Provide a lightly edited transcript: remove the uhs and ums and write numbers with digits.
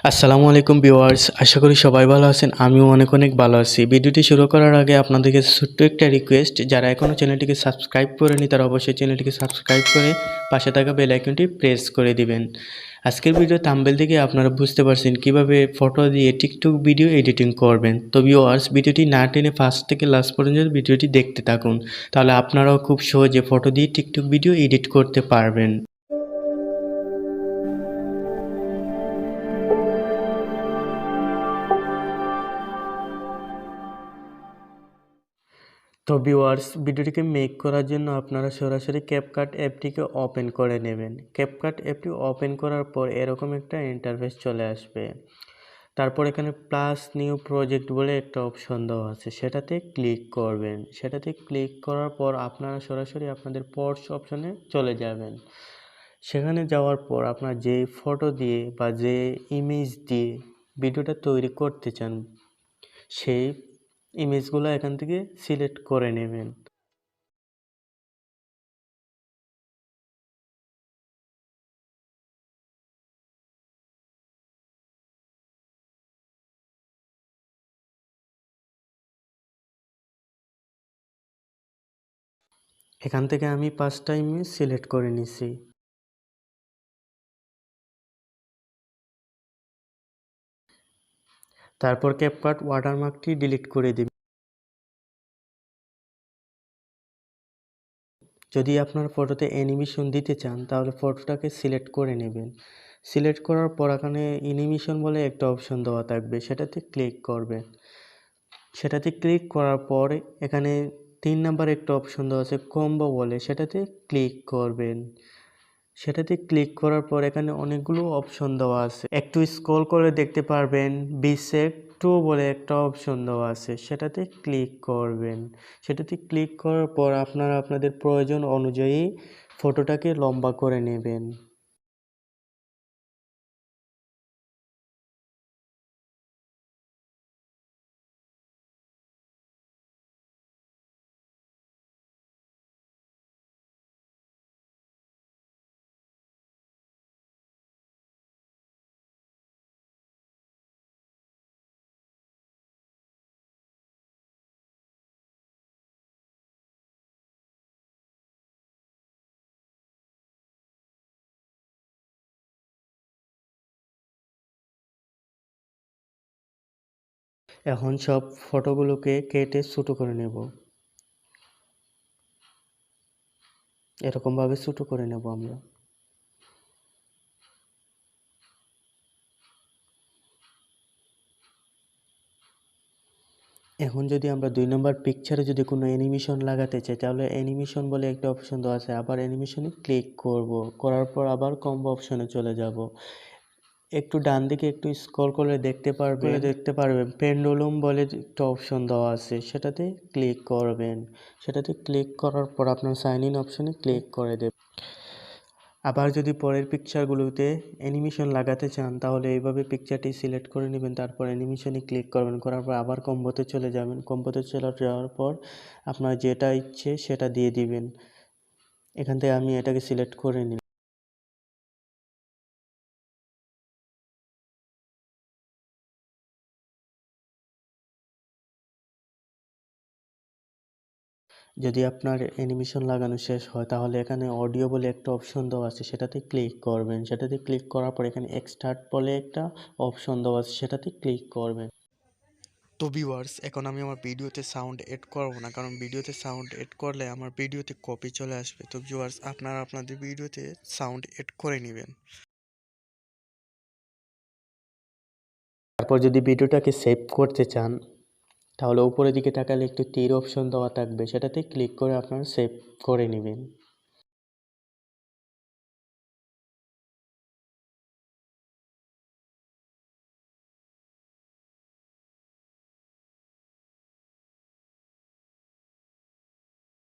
আসসালামু আলাইকুম ভিউয়ার্স, আশা করি সবাই ভালো আছেন। আমিও অনেক অনেক ভালো আছি। ভিডিওটি শুরু করার আগে আপনাদের কাছে ছোট্ট একটা রিকোয়েস্ট, যারা এখনও চ্যানেলটিকে সাবস্ক্রাইব করেনি তারা অবশ্যই চ্যানেলটিকে সাবস্ক্রাইব করে পাশে থাকা বেল আইকনটি প্রেস করে দিবেন। আজকের ভিডিও থাম্বনেল থেকে আপনারা বুঝতে পারছেন কিভাবে ফটো দিয়ে টিকটক ভিডিও এডিটিং করবেন। তো ভিউয়ার্স, ভিডিওটি না টেনে ফার্স্ট থেকে লাস্ট পর্যন্ত ভিডিওটি দেখতে থাকুন, তাহলে আপনারাও খুব সহজে ফটো দিয়ে টিকটক ভিডিও এডিট করতে পারবেন। তো ভিউয়ার্স, ভিডিওটিকে মেক করার জন্য আপনারা সরাসরি ক্যাপকাট অ্যাপটিকে ওপেন করে নেবেন। ক্যাপকাট অ্যাপটি ওপেন করার পর এরকম একটা ইন্টারফেস চলে আসবে। তারপর এখানে প্লাস নিউ প্রজেক্ট বলে একটা অপশন দেওয়া আছে, সেটাতে ক্লিক করবেন। সেটাতে ক্লিক করার পর আপনারা সরাসরি আপনাদের পোর্টস অপশনে চলে যাবেন। সেখানে যাওয়ার পর আপনার যে ফটো দিয়ে বা যে ইমেজ দিয়ে ভিডিওটা তৈরি করতে চান সেই ইমেজগুলো এখান থেকে সিলেক্ট করে নেবেন। এখান থেকে আমি 5টা ইমেজ সিলেক্ট করে নিছি। তারপর ক্যাপকাট ওয়াটারমার্কটি ডিলিট করে দিবেন। যদি আপনার ফটোতে অ্যানিমেশন দিতে চান তাহলে ফটোটাকে সিলেক্ট করে নেবেন। সিলেক্ট করার পর এখানে অ্যানিমেশন বলে একটা অপশন দেওয়া থাকবে, সেটাতে ক্লিক করবেন। সেটাতে ক্লিক করার পর এখানে 3 নাম্বার একটা অপশন দেওয়া আছে কম্বো বলে, সেটাতে ক্লিক করবেন। সেটাতে ক্লিক করার পর এখানে অনেকগুলো অপশন দেওয়া আছে, একটু স্ক্রল করে দেখতে পারবেন বিসেক টু বলে একটা অপশন দেওয়া আছে, সেটাতে ক্লিক করবেন। সেটাতে ক্লিক করার পর আপনারা আপনাদের প্রয়োজন অনুযায়ী ফটোটাকে লম্বা করে নেবেন। এখন সব ফটোগুলোকে কেটে ছোট করে নেব, এরকমভাবে ছোট করে নেব আমরা। এখন যদি আমরা 2 নম্বর পিকচারে যদি কোনো অ্যানিমেশন লাগাতে চাই তাহলে অ্যানিমেশন বলে একটা অপশন দেওয়া আছে, আবার অ্যানিমেশনে ক্লিক করব। করার পর আবার কম্বো অপশনে চলে যাব। একটু ডান দিকে একটু স্ক্রল করলে দেখতে পারবেন পেন্ডুলুম বলে একটা অপশন দেওয়া আছে, সেটাতে ক্লিক করবেন। সেটাতে ক্লিক করার পর আপনার সাইন ইন অপশনে ক্লিক করে দেবেন। আবার যদি পরের পিকচারগুলোতে অ্যানিমেশন লাগাতে চান তাহলে এইভাবে পিকচারটি সিলেক্ট করে নেবেন, তারপর অ্যানিমেশনে ক্লিক করবেন। করার পর আবার কম্বোতে চলে যাবেন। কম্বোতে চলে যাওয়ার পর আপনার যেটা ইচ্ছে সেটা দিয়ে দিবেন। এখান থেকে আমি এটাকে সিলেক্ট করে নিই। যদি আপনার অ্যানিমেশন লাগানো শেষ হয় তাহলে এখানে অডিও বলে একটা অপশন দেওয়া আছে, সেটাতে ক্লিক করবেন। সেটাতে ক্লিক করার পর এখানে এক্সট্রাক্ট বলে একটা অপশন দেওয়া আছে, সেটাতে ক্লিক করবেন। তো ভিউয়ার্স, এখন আমি আমার ভিডিওতে সাউন্ড এড করব না, কারণ ভিডিওতে সাউন্ড এড করলে আমার ভিডিওতে কপি চলে আসবে। তো ভিউয়ার্স, আপনারা আপনাদের ভিডিওতে সাউন্ড এড করে নেবেন। তারপর যদি ভিডিওটাকে সেভ করতে চান তাহলে উপরের দিকে তাকালে একটু তীর অপশন দেওয়া থাকবে, সেটাতে ক্লিক করে আপনারা সেভ করে নেবেন।